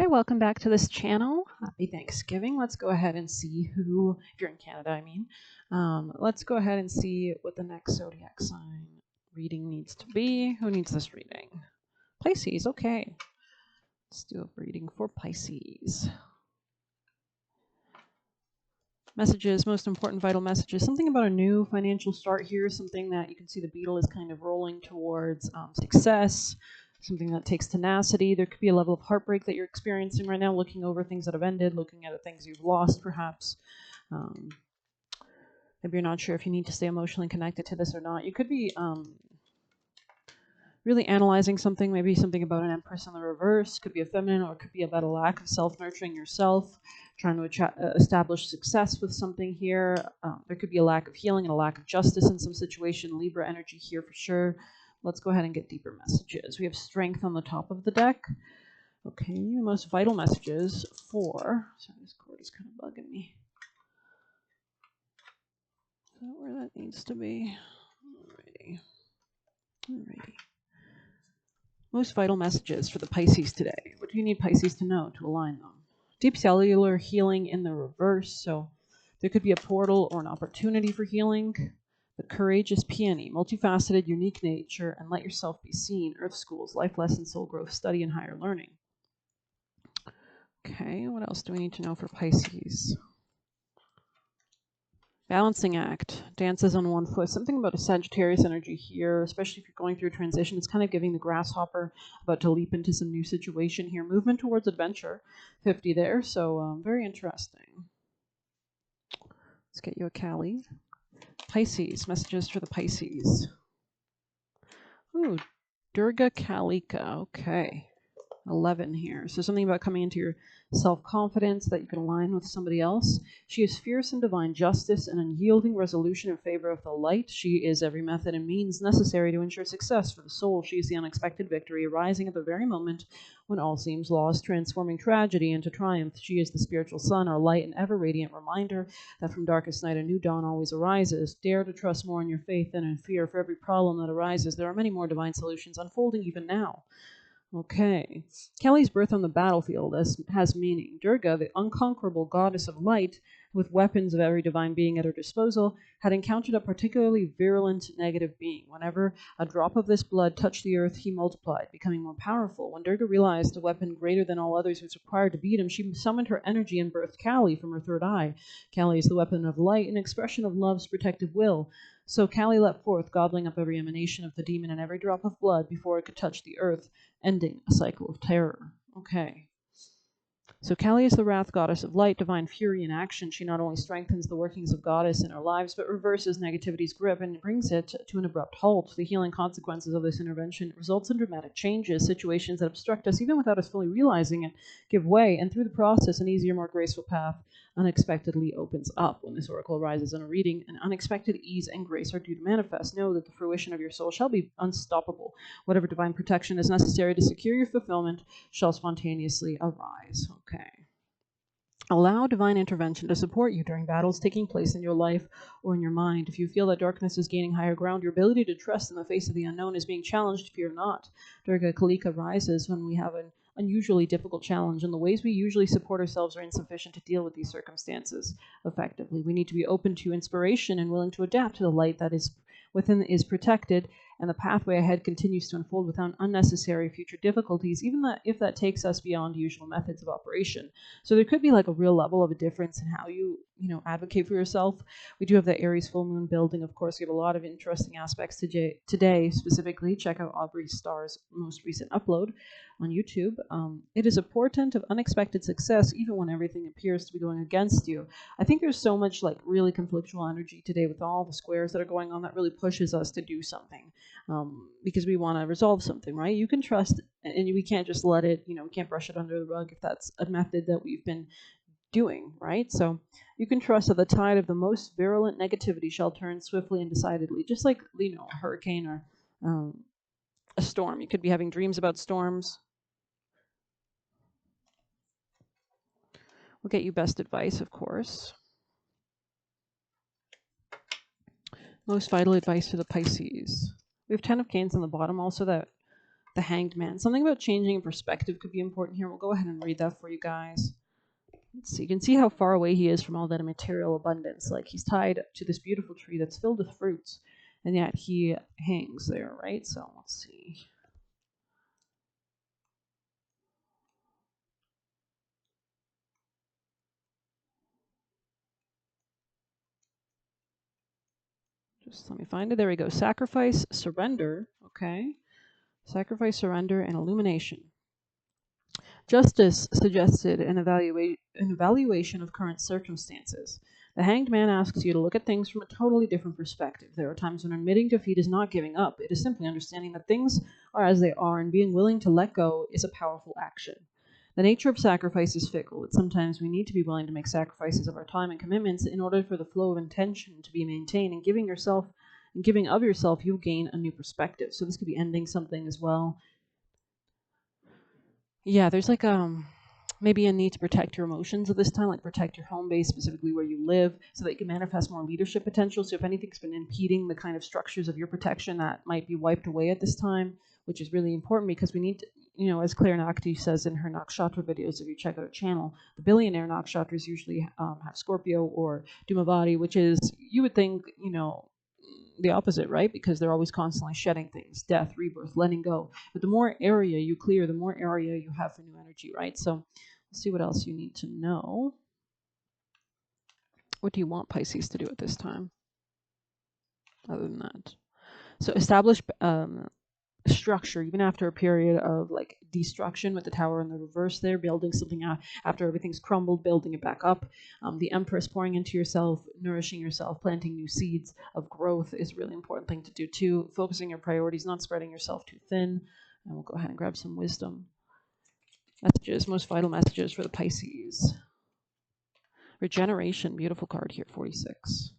Hi, welcome back to this channel. Happy Thanksgiving. Let's go ahead and see who, if you're in Canada, I mean, let's go ahead and see what the next zodiac sign reading needs to be. Who needs this reading? Pisces, okay. Let's do a reading for Pisces. Messages, most important vital messages. Something about a new financial start here, something that you can see the beetle is kind of rolling towards success, something that takes tenacity. There could be a level of heartbreak that you're experiencing right now, looking over things that have ended, looking at things you've lost perhaps. Maybe you're not sure if you need to stay emotionally connected to this or not. You could be really analyzing something, maybe something about an Empress in the reverse. Could be a feminine, or it could be about a lack of self-nurturing yourself, trying to establish success with something here. There could be a lack of healing and a lack of justice in some situation. Libra energy here for sure. Let's go ahead and get deeper messages. We have strength on the top of the deck. Okay, most vital messages for... Sorry, this cord is kind of bugging me. Is that where that needs to be? Alrighty. Most vital messages for the Pisces today. What do you need Pisces to know to align them? Deep cellular healing in the reverse. So there could be a portal or an opportunity for healing. The courageous peony, multifaceted, unique nature, and let yourself be seen. Earth schools, life lessons, soul growth, study, and higher learning. Okay, what else do we need to know for Pisces? Balancing act, dances on one foot. Something about a Sagittarius energy here, especially if you're going through a transition. It's kind of giving the grasshopper about to leap into some new situation here. Movement towards adventure, 50 there. So very interesting. Let's get you a Cali. Pisces, messages for the Pisces. Ooh, Durga Kalika. Okay. 11 here. So something about coming into your self-confidence, that you can align with somebody else. She is fierce in divine justice and unyielding resolution in favor of the light. She is every method and means necessary to ensure success for the soul. She is the unexpected victory arising at the very moment when all seems lost, transforming tragedy into triumph. She is the spiritual sun, our light and ever radiant reminder that from darkest night a new dawn always arises. Dare to trust more in your faith than in fear. For every problem that arises, there are many more divine solutions unfolding even now. Okay. Kelly's birth on the battlefield has meaning. Durga, the unconquerable goddess of light, with weapons of every divine being at her disposal, had encountered a particularly virulent negative being. Whenever a drop of this blood touched the earth, he multiplied, becoming more powerful. When Durga realized a weapon greater than all others was required to beat him, she summoned her energy and birthed Kali from her third eye. Kali is the weapon of light, an expression of love's protective will. So Kali let forth, gobbling up every emanation of the demon and every drop of blood before it could touch the earth, ending a cycle of terror. Okay. So Kali is the wrath goddess of light, divine fury in action. She not only strengthens the workings of goddess in our lives, but reverses negativity's grip and brings it to an abrupt halt. The healing consequences of this intervention results in dramatic changes. Situations that obstruct us, even without us fully realizing it, give way, and through the process, an easier, more graceful path unexpectedly opens up. When this oracle arises in a reading, an unexpected ease and grace are due to manifest. Know that the fruition of your soul shall be unstoppable. Whatever divine protection is necessary to secure your fulfillment shall spontaneously arise. Okay. Allow divine intervention to support you during battles taking place in your life or in your mind. If you feel that darkness is gaining higher ground, your ability to trust in the face of the unknown is being challenged. Fear not. Durga Kalika rises when we have an unusually difficult challenge, and the ways we usually support ourselves are insufficient to deal with these circumstances effectively. We need to be open to inspiration and willing to adapt to the light that is within is protected, and the pathway ahead continues to unfold without unnecessary future difficulties, even if that takes us beyond usual methods of operation. So there could be like a real level of a difference in how you advocate for yourself. We do have the Aries full moon building. Of course, we have a lot of interesting aspects today. Specifically, check out Aubrey Starr's most recent upload on YouTube. It is a portent of unexpected success, even when everything appears to be going against you. I think there's so much like really conflictual energy today with all the squares that are going on that really pushes us to do something, because we want to resolve something, right? You can trust, and we can't just let it, we can't brush it under the rug if that's a method that we've been doing, right? So you can trust that the tide of the most virulent negativity shall turn swiftly and decidedly, just like, a hurricane or a storm. You could be having dreams about storms. We'll get you best advice, of course. Most vital advice for the Pisces. We have 10 of Canes on the bottom, also that the Hanged Man. Something about changing perspective could be important here. We'll go ahead and read that for you guys. Let's see. You can see how far away he is from all that material abundance. Like, he's tied to this beautiful tree that's filled with fruits, and yet he hangs there, right? So let's see. Just let me find it. There we go. Sacrifice, surrender. Okay. Sacrifice, surrender, and illumination. Justice suggested an evaluation of current circumstances. The Hanged Man asks you to look at things from a totally different perspective. There are times when admitting defeat is not giving up. It is simply understanding that things are as they are, and being willing to let go is a powerful action. The nature of sacrifice is fickle. That sometimes we need to be willing to make sacrifices of our time and commitments in order for the flow of intention to be maintained. And giving of yourself, you gain a new perspective. So this could be ending something as well. Yeah, there's like maybe a need to protect your emotions at this time, like protect your home base, specifically where you live, so that you can manifest more leadership potential. So if anything's been impeding the kind of structures of your protection, that might be wiped away at this time, which is really important because we need to, as Claire Nakti says in her Nakshatra videos, if you check out her channel, the billionaire Nakshatras usually have Scorpio or Dhumavati, which is, you would think, the opposite, right? Because they're always constantly shedding things, death, rebirth, letting go. But the more area you clear, the more area you have for new energy, right? So let's see what else you need to know. What do you want Pisces to do at this time? Other than that. So establish structure, even after a period of like destruction with the Tower in the reverse there, building something out after everything's crumbled, building it back up. The Empress, pouring into yourself, nourishing yourself, planting new seeds of growth is a really important thing to do too. Focusing your priorities, not spreading yourself too thin. And we'll go ahead and grab some wisdom messages, most vital messages for the Pisces. Regeneration, beautiful card here, 46.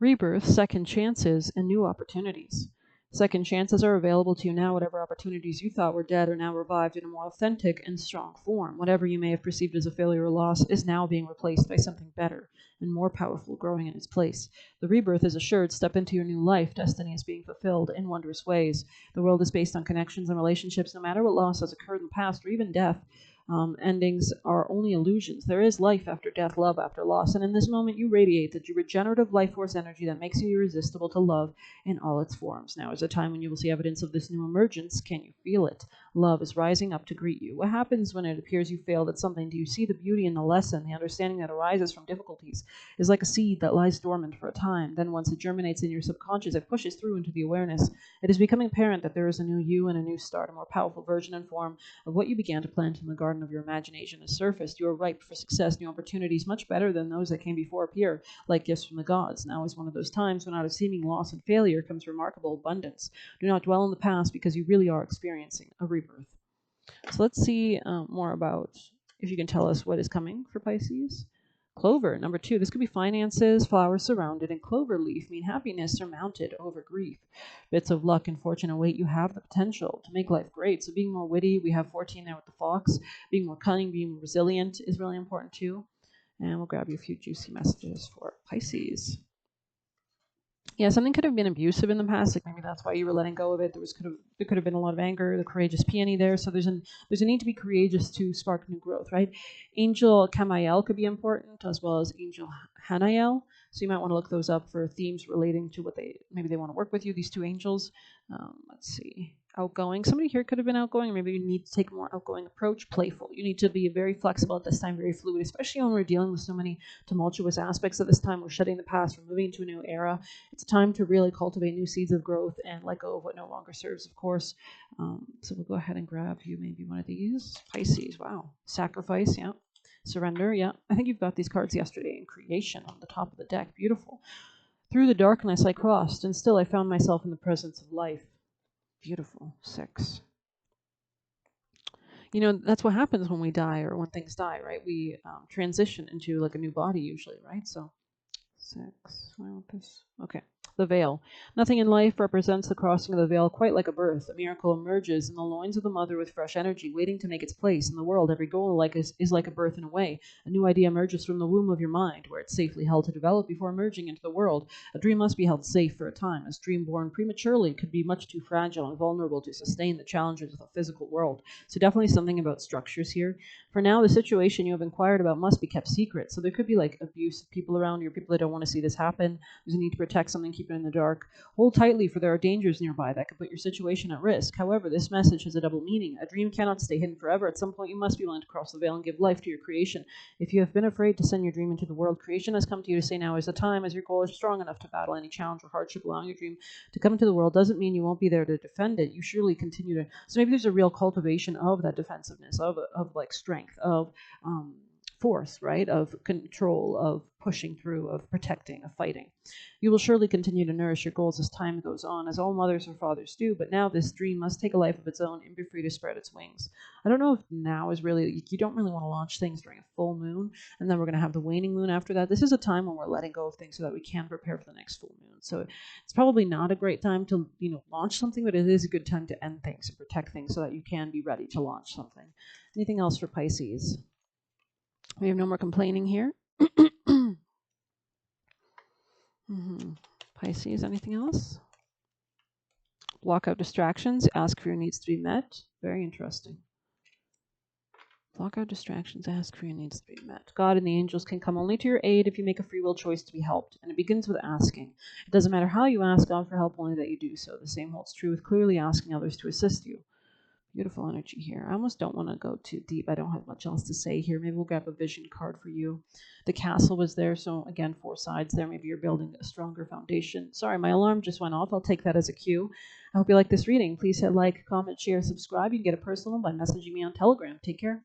Rebirth, second chances, and new opportunities. Second chances are available to you now. Whatever opportunities you thought were dead are now revived in a more authentic and strong form. Whatever you may have perceived as a failure or loss is now being replaced by something better and more powerful growing in its place. The rebirth is assured. Step into your new life. Destiny is being fulfilled in wondrous ways. The world is based on connections and relationships. No matter what loss has occurred in the past or even death, endings are only illusions. There is life after death, love after loss, and in this moment you radiate the regenerative life force energy that makes you irresistible to love in all its forms. Now is a time when you will see evidence of this new emergence. Can you feel it? Love is rising up to greet you. What happens when it appears you failed at something? Do you see the beauty in the lesson? The understanding that arises from difficulties is like a seed that lies dormant for a time. Then once it germinates in your subconscious, it pushes through into the awareness. It is becoming apparent that there is a new you and a new start, a more powerful version and form of what you began to plant in the garden of your imagination has surfaced. You are ripe for success. New opportunities, much better than those that came before, appear like gifts from the gods. Now is one of those times when out of seeming loss and failure comes remarkable abundance. Do not dwell in the past, because you really are experiencing a rebirth. So let's see more about, if you can tell us what is coming for Pisces. Clover, number 2. This could be finances, flowers surrounded, and clover leaf mean happiness surmounted over grief. Bits of luck and fortune await you. Have the potential to make life great. So being more witty, we have 14 there with the fox. Being more cunning, being more resilient is really important too. And we'll grab you a few juicy messages for Pisces. Yeah, something could have been abusive in the past. Like maybe that's why you were letting go of it. There could have been a lot of anger. The courageous peony there. So there's a need to be courageous to spark new growth, right? Angel Kamael could be important, as well as Angel Hanael. So you might want to look those up for themes relating to what maybe they want to work with you. These two angels. Let's see. Outgoing. Somebody here could have been outgoing. Maybe you need to take a more outgoing approach. Playful. You need to be very flexible at this time, very fluid, especially when we're dealing with so many tumultuous aspects at this time. We're shedding the past. We're moving into a new era. It's time to really cultivate new seeds of growth and let go of what no longer serves, of course. So we'll go ahead and grab you maybe one of these. Pisces. Wow. Sacrifice. Yeah. Surrender. Yeah. I think you've got these cards yesterday in creation on the top of the deck. Beautiful. Through the darkness I crossed, and still I found myself in the presence of life. Beautiful. 6. That's what happens when we die or when things die, right? We transition into like a new body usually, right? So 6. I want this. Okay. The veil. Nothing in life represents the crossing of the veil quite like a birth. A miracle emerges in the loins of the mother with fresh energy, waiting to make its place in the world. Every goal is like a birth in a way. A new idea emerges from the womb of your mind, where it's safely held to develop before emerging into the world. A dream must be held safe for a time. A dream born prematurely could be much too fragile and vulnerable to sustain the challenges of the physical world. So definitely something about structures here. For now, the situation you have inquired about must be kept secret. So there could be like abusive people around you, or people that don't want to see this happen. There's a need to protect something, keep it in the dark. Hold tightly, for there are dangers nearby that could put your situation at risk. However, this message has a double meaning. A dream cannot stay hidden forever. At some point, you must be willing to cross the veil and give life to your creation. If you have been afraid to send your dream into the world, creation has come to you to say now is the time, as your goal is strong enough to battle any challenge or hardship. Allowing your dream to come into the world doesn't mean you won't be there to defend it. You surely continue to. So maybe there's a real cultivation of that defensiveness, of like strength, of force, right? Of control, of pushing through, of protecting, of fighting. You will surely continue to nourish your goals as time goes on, as all mothers or fathers do, but now this dream must take a life of its own and be free to spread its wings. I don't know if now is really, you don't really want to launch things during a full moon, and then we're going to have the waning moon after that. This is a time when we're letting go of things so that we can prepare for the next full moon. So it's probably not a great time to, launch something, but it is a good time to end things and protect things so that you can be ready to launch something. Anything else for Pisces? We have no more complaining here. Pisces, anything else? Block out distractions. Ask for your needs to be met. Very interesting. Block out distractions. Ask for your needs to be met. God and the angels can come only to your aid if you make a free will choice to be helped. And it begins with asking. It doesn't matter how you ask God for help, only that you do so. The same holds true with clearly asking others to assist you. Beautiful energy here. I almost don't want to go too deep. I don't have much else to say here. Maybe we'll grab a vision card for you. The castle was there, so again, 4 sides there. Maybe you're building a stronger foundation. Sorry, my alarm just went off. I'll take that as a cue. I hope you like this reading. Please hit like, comment, share, subscribe. You can get a personal one by messaging me on Telegram. Take care.